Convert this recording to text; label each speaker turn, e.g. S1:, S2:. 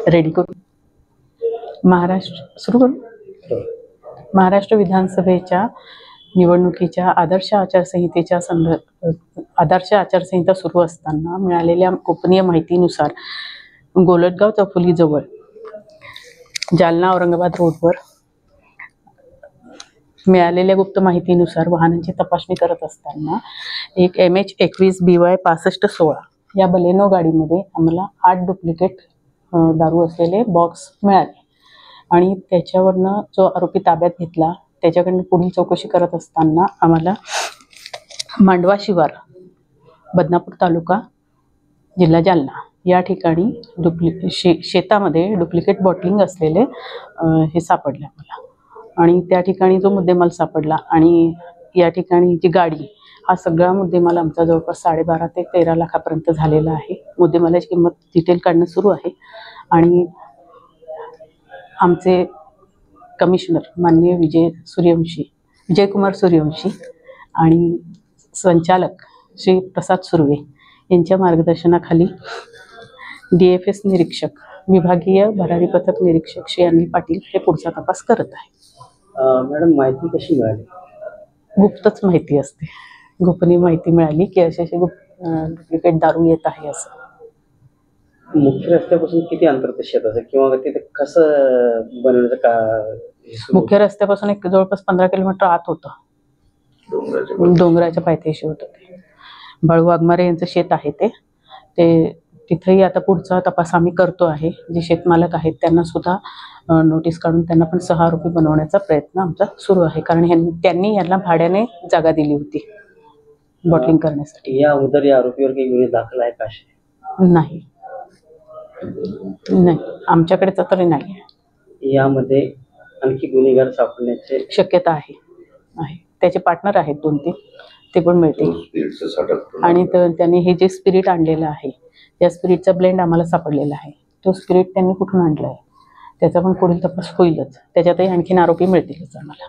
S1: Ready करू. सुरू करू. महाराष्ट्र विधानसभेच्या निवडणुकीच्या आदर्श आचारसंहिता सुरू असताना मिळालेल्या गोपनीय माहितीनुसार गोलटगाव चौफुलीजवळ जालना औरंगाबाद रोडवर मिळालेल्या गुप्त माहितीनुसार वाहनांची तपासणी करत असताना एक MH21BY 6516 या बलेनो गाडीमध्ये आम्हाला 8 डुप्लिकेट दारू असलेले बॉक्स मिळाले आणि त्याच्यावरनं जो आरोपी ताब्यात घेतला त्याच्याकडनं पुढील चौकशी करत असताना आम्हाला मांडवा शिवार, बदनापूर तालुका, जिल्हा जालना या ठिकाणी शेतामध्ये डुप्लिकेट बॉटलिंग असलेले हे सापडले आम्हाला. आणि त्या ठिकाणी जो मुद्देमाल सापडला आणि या ठिकाणी जी गाडी, हा सगळा मुद्देमाल आमचा जवळपास 12.5 ते 13 लाखापर्यंत झालेला आहे. मुद्देमालाची किंमत डिटेल काढणं सुरू आहे आणि आमचे कमिशनर माननीय विजयकुमार सूर्यवंशी आणि संचालक श्री प्रसाद सुर्वे यांच्या मार्गदर्शनाखाली DFS निरीक्षक, विभागीय भरारी पथक निरीक्षक श्री अनिल पाटील हे पुढचा तपास करत आहे.
S2: मॅडम, माहिती कशी मिळाली?
S1: गुप्तच माहिती असते. गोपनीय माहिती मिळाली की असे डुप्लिकेट दारू येत आहे असं.
S2: मुख्य रस्त्यापासून किती अंतर ते शेताचं किंवा तिथे कसं बनवण्याचं का?
S1: मुख्य रस्त्यापासून एक जवळपास 15 किलोमीटर आत होतं. डोंगराच्या पायथ्याशी होतं ते. बाळू वाघमारे यांचं शेत आहे ते तिथेही आता पुढचा तपास आम्ही करतो आहे. जे शेतमालक आहेत त्यांना सुद्धा नोटीस काढून त्यांना पण 6 आरोपी बनवण्याचा प्रयत्न आमचा सुरू आहे, कारण त्यांनी यांना भाड्याने जागा दिली होती बॉटलिंग करण्यासाठी.
S2: या अगोदर या आरोपीवर काही गुन्हे दाखल आहे का?
S1: नाही, आमच्याकडे तरी नाही.
S2: यामध्ये आणखी गुन्हेगार सापडण्याची
S1: शक्यता आहे. त्याचे पार्टनर आहेत 2-3, ते पण मिळतील. आणि त्यांनी हे जे स्पिरिट आणलेलं आहे, या स्पिरिटचा ब्लेंड आम्हाला सापडलेला आहे. तो स्पिरिट त्यांनी कुठून आणला आहे त्याचा पण पुढील तपास होईलच. त्याच्यातही आणखीन आरोपी मिळतीलच आम्हाला.